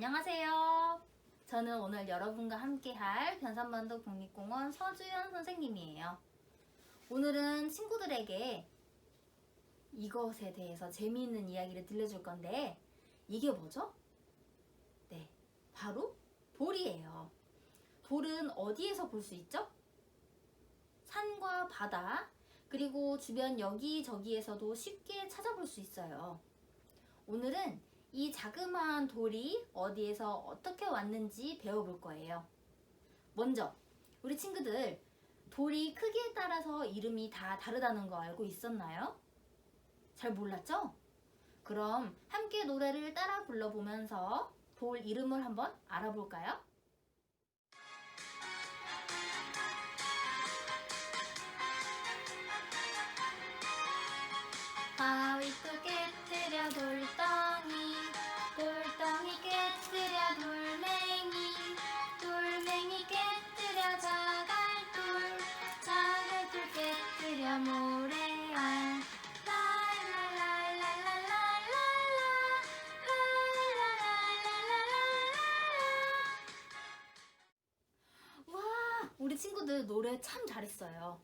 안녕하세요. 저는 오늘 여러분과 함께할 변산반도 국립공원 서주연 선생님이에요. 오늘은 친구들에게 이것에 대해서 재미있는 이야기를 들려줄 건데 이게 뭐죠? 네, 바로 돌이에요. 돌은 어디에서 볼 수 있죠? 산과 바다, 그리고 주변 여기저기에서도 쉽게 찾아볼 수 있어요. 오늘은 이 자그마한 돌이 어디에서 어떻게 왔는지 배워볼 거예요. 먼저 우리 친구들, 돌이 크기에 따라서 이름이 다 다르다는 거 알고 있었나요? 잘 몰랐죠? 그럼 함께 노래를 따라 불러보면서 돌 이름을 한번 알아볼까요? 바위도 깨뜨려 돌덩이, 돌덩이 깨뜨려 돌멩이, 돌멩이 깨뜨려 자갈돌, 자갈돌 깨뜨려 모래알. 와, 우리 친구들 노래 참 잘했어요.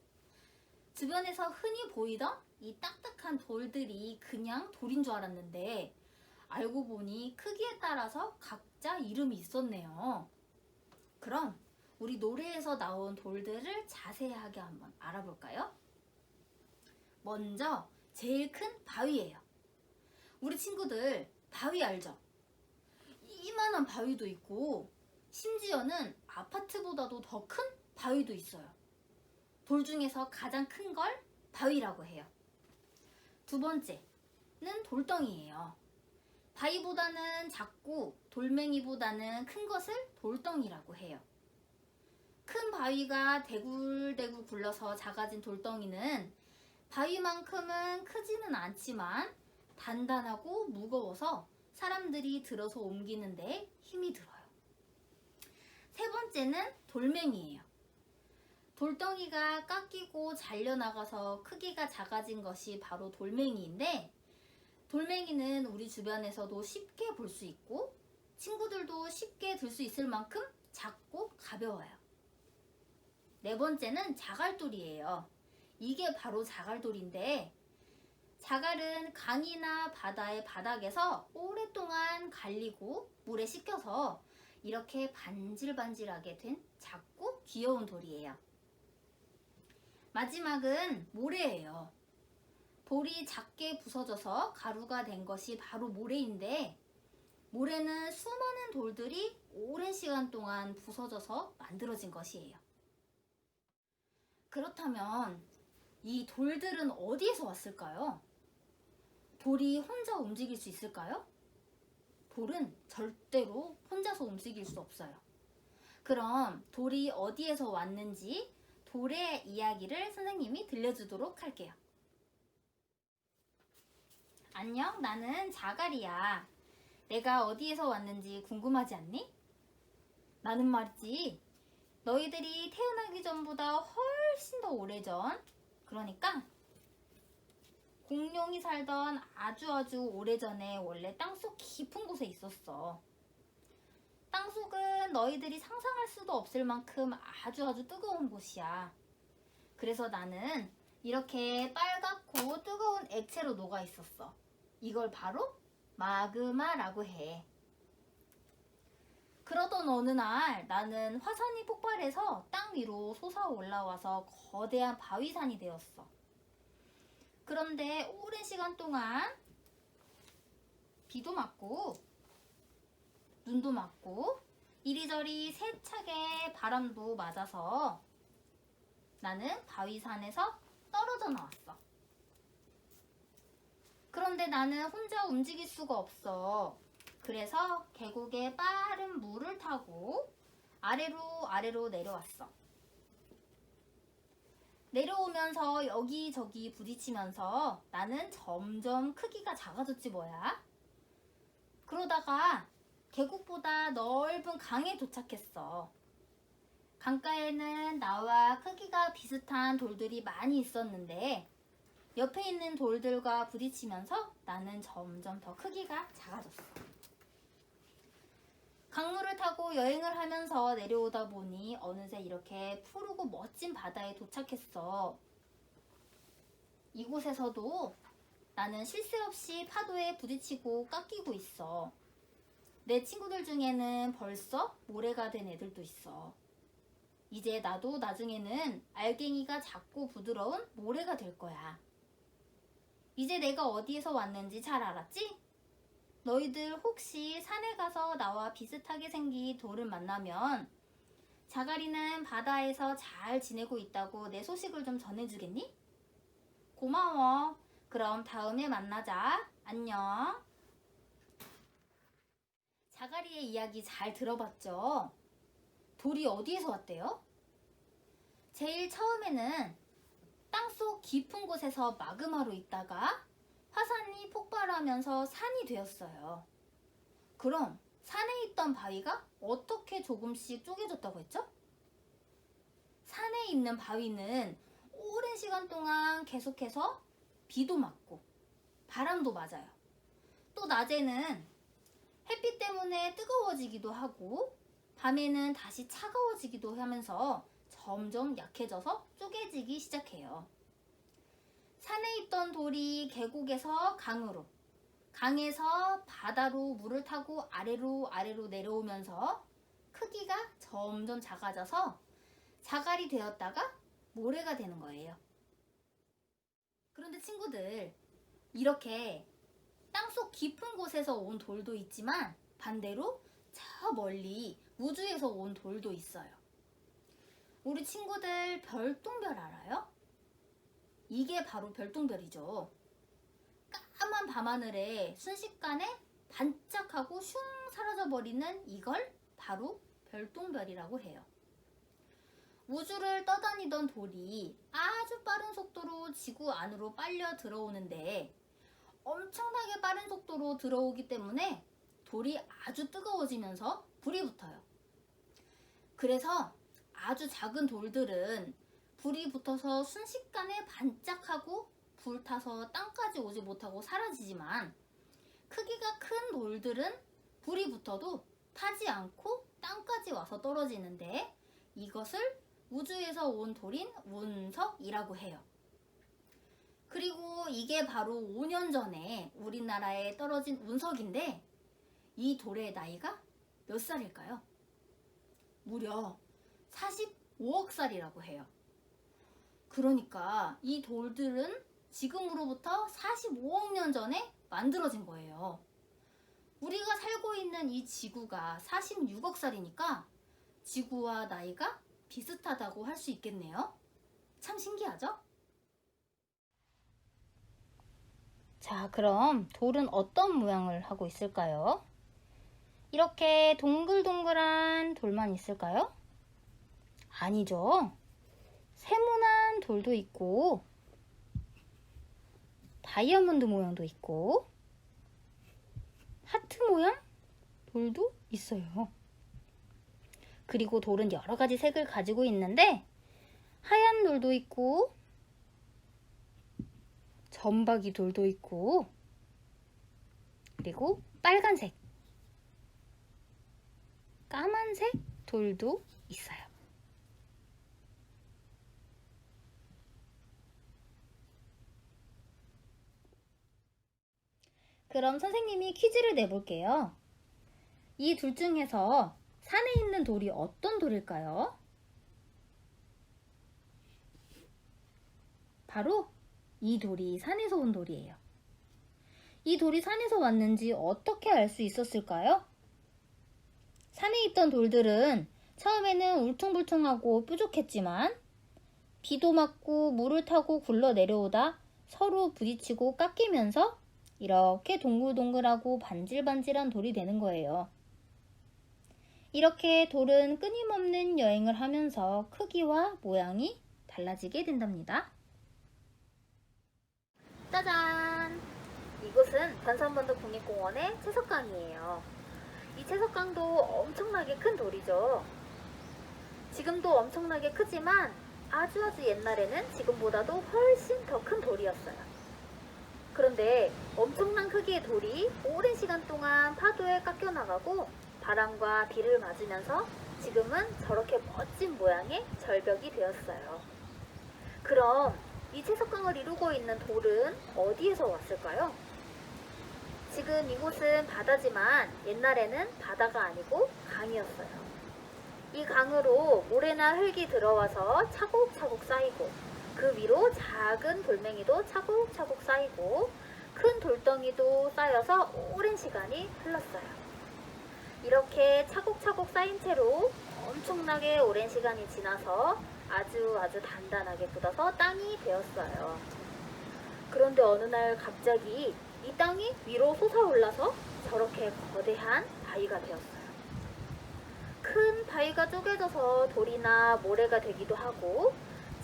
주변에서 흔히 보이던 이 딱딱한 돌들이 그냥 돌인 줄 알았는데 알고 보니 크기에 따라서 각자 이름이 있었네요. 그럼 우리 노래에서 나온 돌들을 자세하게 한번 알아볼까요? 먼저 제일 큰 바위예요. 우리 친구들 바위 알죠? 이만한 바위도 있고 심지어는 아파트보다도 더 큰 바위도 있어요. 돌 중에서 가장 큰 걸 바위라고 해요. 두 번째는 돌덩이예요. 바위보다는 작고 돌멩이보다는 큰 것을 돌덩이라고 해요. 큰 바위가 대굴대굴 굴러서 작아진 돌덩이는 바위만큼은 크지는 않지만 단단하고 무거워서 사람들이 들어서 옮기는데 힘이 들어요. 세 번째는 돌멩이예요. 돌덩이가 깎이고 잘려나가서 크기가 작아진 것이 바로 돌멩이인데 돌멩이는 우리 주변에서도 쉽게 볼 수 있고 친구들도 쉽게 들 수 있을 만큼 작고 가벼워요. 네 번째는 자갈돌이에요. 이게 바로 자갈돌인데 자갈은 강이나 바다의 바닥에서 오랫동안 갈리고 물에 씻겨서 이렇게 반질반질하게 된 작고 귀여운 돌이에요. 마지막은 모래예요. 돌이 작게 부서져서 가루가 된 것이 바로 모래인데 모래는 수많은 돌들이 오랜 시간 동안 부서져서 만들어진 것이에요. 그렇다면 이 돌들은 어디에서 왔을까요? 돌이 혼자 움직일 수 있을까요? 돌은 절대로 혼자서 움직일 수 없어요. 그럼 돌이 어디에서 왔는지 돌의 이야기를 선생님이 들려주도록 할게요. 안녕, 나는 자갈이야. 내가 어디에서 왔는지 궁금하지 않니? 나는 말이지, 너희들이 태어나기 전보다 훨씬 더 오래전, 그러니까 공룡이 살던 아주 오래전에 원래 땅속 깊은 곳에 있었어. 땅속은 너희들이 상상할 수도 없을 만큼 아주 뜨거운 곳이야. 그래서 나는 이렇게 빨갛고 뜨거운 액체로 녹아 있었어. 이걸 바로 마그마라고 해. 그러던 어느 날 나는 화산이 폭발해서 땅 위로 솟아 올라와서 거대한 바위산이 되었어. 그런데 오랜 시간 동안 비도 맞고 눈도 맞고 이리저리 세차게 바람도 맞아서 나는 바위산에서 떨어져 나왔어. 그런데 나는 혼자 움직일 수가 없어. 그래서 계곡에 빠른 물을 타고 아래로 내려왔어. 내려오면서 여기저기 부딪히면서 나는 점점 크기가 작아졌지 뭐야. 그러다가 계곡보다 넓은 강에 도착했어. 강가에는 나와 크기가 비슷한 돌들이 많이 있었는데 옆에 있는 돌들과 부딪히면서 나는 점점 더 크기가 작아졌어. 여행을 하면서 내려오다 보니 어느새 이렇게 푸르고 멋진 바다에 도착했어. 이곳에서도 나는 쉴 새 없이 파도에 부딪히고 깎이고 있어. 내 친구들 중에는 벌써 모래가 된 애들도 있어. 이제 나도 나중에는 알갱이가 작고 부드러운 모래가 될 거야. 이제 내가 어디에서 왔는지 잘 알았지? 너희들 혹시 산에 가서 나와 비슷하게 생긴 돌을 만나면 자가리는 바다에서 잘 지내고 있다고 내 소식을 좀 전해주겠니? 고마워. 그럼 다음에 만나자. 안녕. 자가리의 이야기 잘 들어봤죠? 돌이 어디에서 왔대요? 제일 처음에는 땅속 깊은 곳에서 마그마로 있다가 화산이 폭발하면서 산이 되었어요. 그럼 산에 있던 바위가 어떻게 조금씩 쪼개졌다고 했죠? 산에 있는 바위는 오랜 시간 동안 계속해서 비도 맞고 바람도 맞아요. 또 낮에는 햇빛 때문에 뜨거워지기도 하고 밤에는 다시 차가워지기도 하면서 점점 약해져서 쪼개지기 시작해요. 산에 있던 돌이 계곡에서 강으로, 강에서 바다로 물을 타고 아래로 내려오면서 크기가 점점 작아져서 자갈이 되었다가 모래가 되는 거예요. 그런데 친구들, 이렇게 땅속 깊은 곳에서 온 돌도 있지만 반대로 저 멀리 우주에서 온 돌도 있어요. 우리 친구들 별똥별 알아요? 이게 바로 별똥별이죠. 까만 밤하늘에 순식간에 반짝하고 슝 사라져버리는 이걸 바로 별똥별이라고 해요. 우주를 떠다니던 돌이 아주 빠른 속도로 지구 안으로 빨려 들어오는데 엄청나게 빠른 속도로 들어오기 때문에 돌이 아주 뜨거워지면서 불이 붙어요. 그래서 아주 작은 돌들은 불이 붙어서 순식간에 반짝하고 불타서 땅까지 오지 못하고 사라지지만 크기가 큰 돌들은 불이 붙어도 타지 않고 땅까지 와서 떨어지는데 이것을 우주에서 온 돌인 운석이라고 해요. 그리고 이게 바로 5년 전에 우리나라에 떨어진 운석인데 이 돌의 나이가 몇 살일까요? 무려 45억 살이라고 해요. 그러니까 이 돌들은 지금으로부터 45억 년 전에 만들어진 거예요. 우리가 살고 있는 이 지구가 46억 살이니까 지구와 나이가 비슷하다고 할 수 있겠네요. 참 신기하죠? 자, 그럼 돌은 어떤 모양을 하고 있을까요? 이렇게 동글동글한 돌만 있을까요? 아니죠. 세모난 돌도 있고 다이아몬드 모양도 있고 하트 모양 돌도 있어요. 그리고 돌은 여러 가지 색을 가지고 있는데 하얀 돌도 있고 점박이 돌도 있고 그리고 빨간색, 까만색 돌도 있어요. 그럼 선생님이 퀴즈를 내볼게요. 이 둘 중에서 산에 있는 돌이 어떤 돌일까요? 바로 이 돌이 산에서 온 돌이에요. 이 돌이 산에서 왔는지 어떻게 알 수 있었을까요? 산에 있던 돌들은 처음에는 울퉁불퉁하고 뾰족했지만 비도 맞고 물을 타고 굴러 내려오다 서로 부딪히고 깎이면서 이렇게 동글동글하고 반질반질한 돌이 되는 거예요. 이렇게 돌은 끊임없는 여행을 하면서 크기와 모양이 달라지게 된답니다. 짜잔! 이곳은 변산번도 국립공원의 채석강이에요. 이 채석강도 엄청나게 큰 돌이죠. 지금도 엄청나게 크지만 아주 옛날에는 지금보다도 훨씬 더 큰 돌이었어요. 그런데 엄청난 크기의 돌이 오랜 시간 동안 파도에 깎여 나가고 바람과 비를 맞으면서 지금은 저렇게 멋진 모양의 절벽이 되었어요. 그럼 이 채석강을 이루고 있는 돌은 어디에서 왔을까요? 지금 이곳은 바다지만 옛날에는 바다가 아니고 강이었어요. 이 강으로 모래나 흙이 들어와서 차곡차곡 쌓이고 그 위로 작은 돌멩이도 차곡차곡 쌓이고 큰 돌덩이도 쌓여서 오랜 시간이 흘렀어요. 이렇게 차곡차곡 쌓인 채로 엄청나게 오랜 시간이 지나서 아주 단단하게 굳어서 땅이 되었어요. 그런데 어느 날 갑자기 이 땅이 위로 솟아올라서 저렇게 거대한 바위가 되었어요. 큰 바위가 쪼개져서 돌이나 모래가 되기도 하고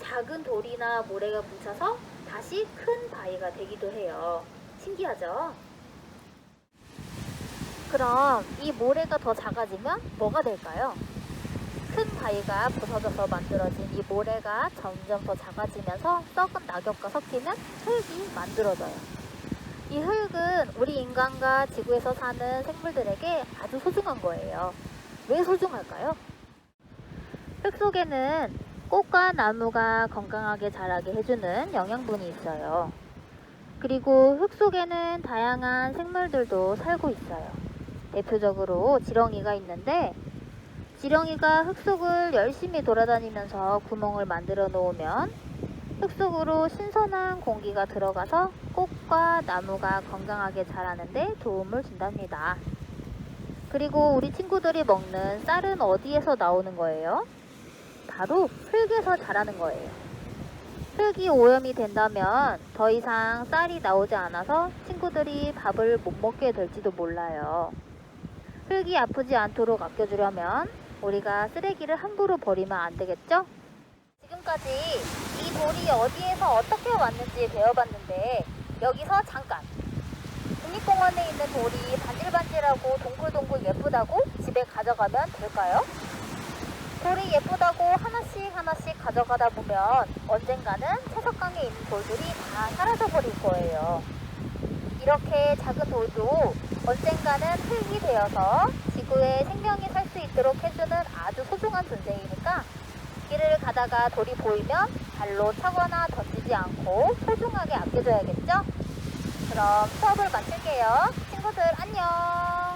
작은 돌이나 모래가 뭉쳐서 다시 큰 바위가 되기도 해요. 신기하죠? 그럼 이 모래가 더 작아지면 뭐가 될까요? 큰 바위가 부서져서 만들어진 이 모래가 점점 더 작아지면서 썩은 낙엽과 섞이면 흙이 만들어져요. 이 흙은 우리 인간과 지구에서 사는 생물들에게 아주 소중한 거예요. 왜 소중할까요? 흙 속에는 꽃과 나무가 건강하게 자라게 해주는 영양분이 있어요. 그리고 흙 속에는 다양한 생물들도 살고 있어요. 대표적으로 지렁이가 있는데 지렁이가 흙 속을 열심히 돌아다니면서 구멍을 만들어 놓으면 흙 속으로 신선한 공기가 들어가서 꽃과 나무가 건강하게 자라는데 도움을 준답니다. 그리고 우리 친구들이 먹는 쌀은 어디에서 나오는 거예요? 바로 흙에서 자라는 거예요. 흙이 오염이 된다면 더 이상 쌀이 나오지 않아서 친구들이 밥을 못 먹게 될지도 몰라요. 흙이 아프지 않도록 아껴주려면 우리가 쓰레기를 함부로 버리면 안 되겠죠? 지금까지 이 돌이 어디에서 어떻게 왔는지 배워봤는데 여기서 잠깐! 국립공원에 있는 돌이 반질반질하고 동글동글 예쁘다고 집에 가져가면 될까요? 돌이 예쁘다고 하나씩 가져가다 보면 언젠가는 채석강에 있는 돌들이 다 사라져버릴 거예요. 이렇게 작은 돌도 언젠가는 흙이 되어서 지구에 생명이 살 수 있도록 해주는 아주 소중한 존재이니까 길을 가다가 돌이 보이면 발로 차거나 던지지 않고 소중하게 아껴줘야겠죠? 그럼 수업을 마칠게요. 친구들 안녕!